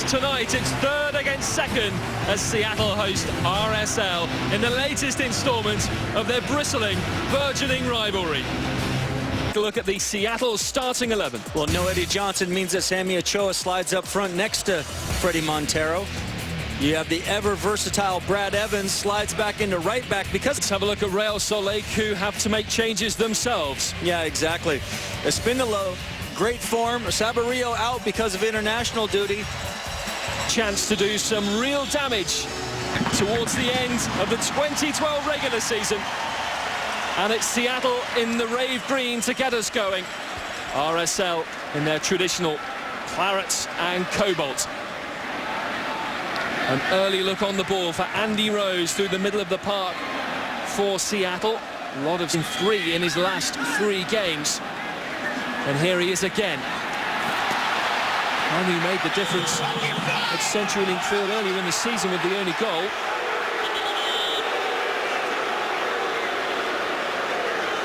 tonight. It's third against second as Seattle host RSL in the latest instalment of their bristling, burgeoning rivalry. Look at the Seattle starting 11. Well, no Eddie Johnson means that Sammy Ochoa slides up front next to Fredy Montero. You have the ever-versatile Brad Evans slides back into right back because... Let's have a look at Real Salt Lake, who have to make changes themselves. Yeah, exactly. Espindola, great form. Sabarillo out because of international duty. Chance to do some real damage towards the end of the 2012 regular season. And it's Seattle in the rave green to get us going. RSL in their traditional clarets and cobalt. An early look on the ball for Andy Rose through the middle of the park for Seattle. A lot of 3 in his last 3 games. And here he is again. And he made the difference at CenturyLink Field earlier in the season with the only goal.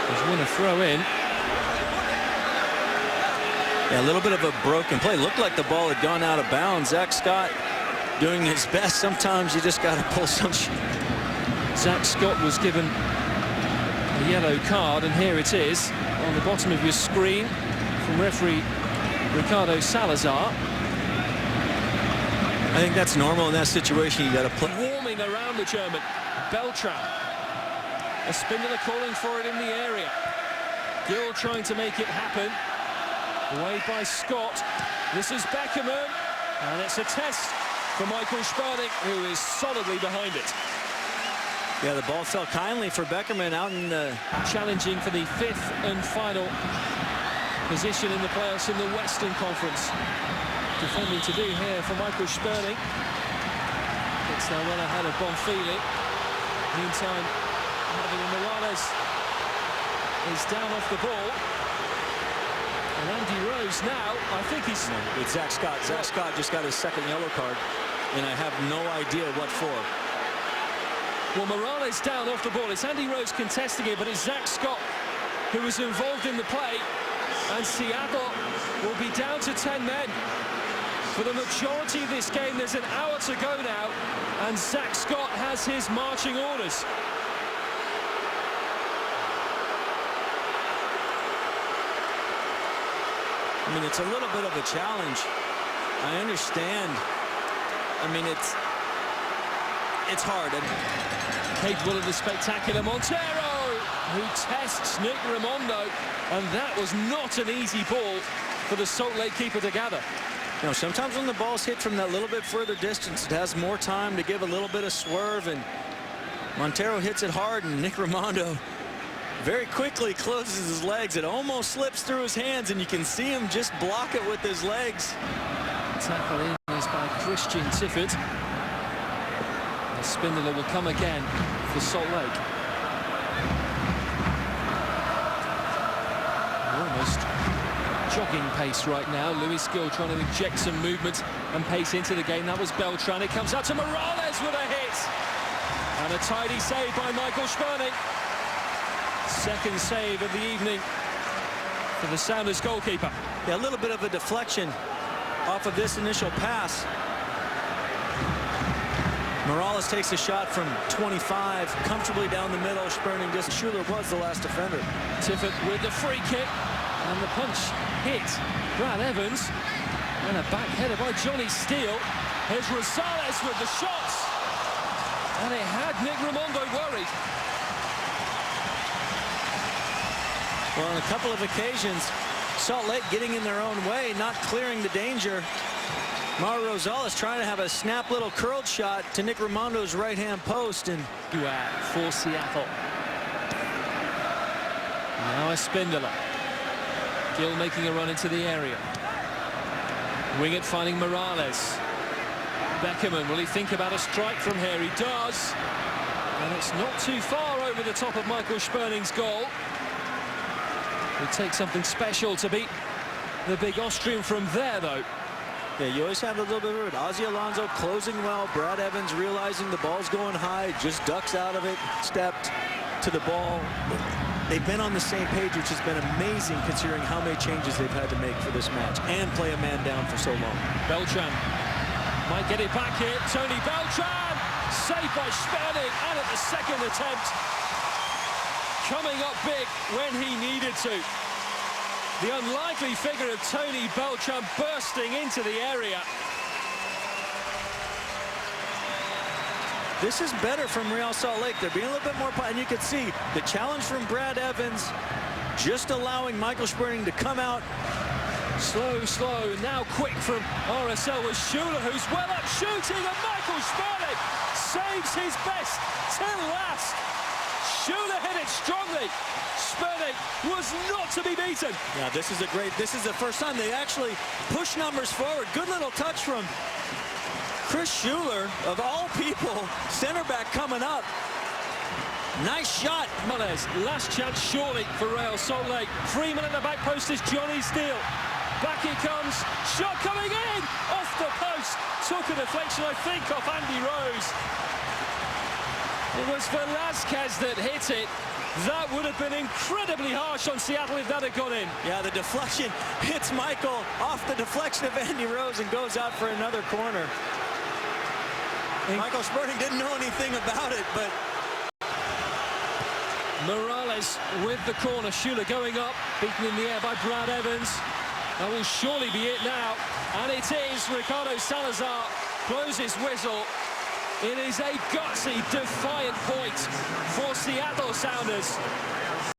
He's won a throw in. Yeah, a little bit of a broken play. Looked like the ball had gone out of bounds. Zach Scott doing his best. Sometimes you just got to pull some shit. Zach Scott was given a yellow card, and here it is on the bottom of your screen from referee Ricardo Salazar. I think that's normal in that situation. You got to play. Warming around the German. Beltran. Espindola calling for it in the area. Gill trying to make it happen. Away by Scott. This is Beckerman, and it's a test for Michael Sperling, who is solidly behind it. Yeah, the ball fell kindly for Beckerman out in the... Challenging for the 5th and final position in the playoffs in the Western Conference. Defending to do here for Michael Sperling. It's now well ahead of Bonfili. Meantime, Javier Morales is down off the ball. And Andy Rose now, I think he's... No, it's Zach Scott. Zach Scott just got his 2nd yellow card, and I have no idea what for. Well, Morales down off the ball. It's Andy Rose contesting it, but it's Zach Scott who is involved in the play. And Seattle will be down to 10 men. For the majority of this game, there's an hour to go now, and Zach Scott has his marching orders. I mean, it's a little bit of a challenge. I understand. I mean, it's hard. Capable of the spectacular Montero, who tests Nick Raimondo, and that was not an easy ball for the Salt Lake keeper to gather. You know, sometimes when the ball's hit from that little bit further distance, it has more time to give a little bit of swerve, and Montero hits it hard, and Nick Raimondo very quickly closes his legs. It almost slips through his hands, and you can see him just block it with his legs. Tackle in is by Christian Tifford. Espindola will come again for Salt Lake. Almost jogging pace right now. Luis Gill trying to inject some movement and pace into the game. That was Beltran. It comes out to Morales with a hit. And a tidy save by Michael Sperling. 2nd save of the evening for the Sounders goalkeeper. Yeah, a little bit of a deflection off of this initial pass. Morales takes a shot from 25, comfortably down the middle. Sperling just... Schuler was the last defender. Tifford with the free kick, and the punch hit Brad Evans. And a back header by Johnny Steele. Here's Rosales with the shots. And it had Nick Raimondo worried. Well, on a couple of occasions, Salt Lake getting in their own way, not clearing the danger. Mauro Rosales trying to have a snap little curled shot to Nick Raimondo's right-hand post. And for Seattle. Now Espindola. Gill making a run into the area. Wingett finding Morales. Beckerman, will he think about a strike from here? He does. And it's not too far over the top of Michael Sperling's goal. It takes something special to beat the big Austrian from there, though. Yeah, you always have a little bit of it. Ozzie Alonso closing well. Brad Evans realizing the ball's going high, just ducks out of it, stepped to the ball. They've been on the same page, which has been amazing considering how many changes they've had to make for this match and play a man down for so long. Beltran Might get it back here. Tony Beltran. Saved by Sperling. And at the second attempt, coming up big when he needed to. The unlikely figure of Tony Beltran bursting into the area. This is better from Real Salt Lake. They're being a little bit more, and you can see the challenge from Brad Evans, just allowing Michael Sperling to come out. Slow, now quick from RSL with Schuler, who's well up shooting, and Michael Sperling saves his best till last. Schuler hit it strongly. Sperling was not to be beaten. Yeah, this is the first time they actually push numbers forward. Good little touch from Chris Schuler, of all people, center back coming up. Nice shot. Monez, last chance surely for Real Salt Lake. Freeman at the back post is Johnny Steele. Back he comes, shot coming in, off the post. Took a deflection, I think, off Andy Rose. It was Velasquez that hit it. That would have been incredibly harsh on Seattle if that had gone in. Yeah, the deflection hits Michael off the deflection of Andy Rose and goes out for another corner. Michael Sperling didn't know anything about it, but Morales with the corner. Schuler going up, beaten in the air by Brad Evans. That will surely be it now. And it is. Ricardo Salazar blows his whistle. It is a gutsy, defiant point for Seattle Sounders.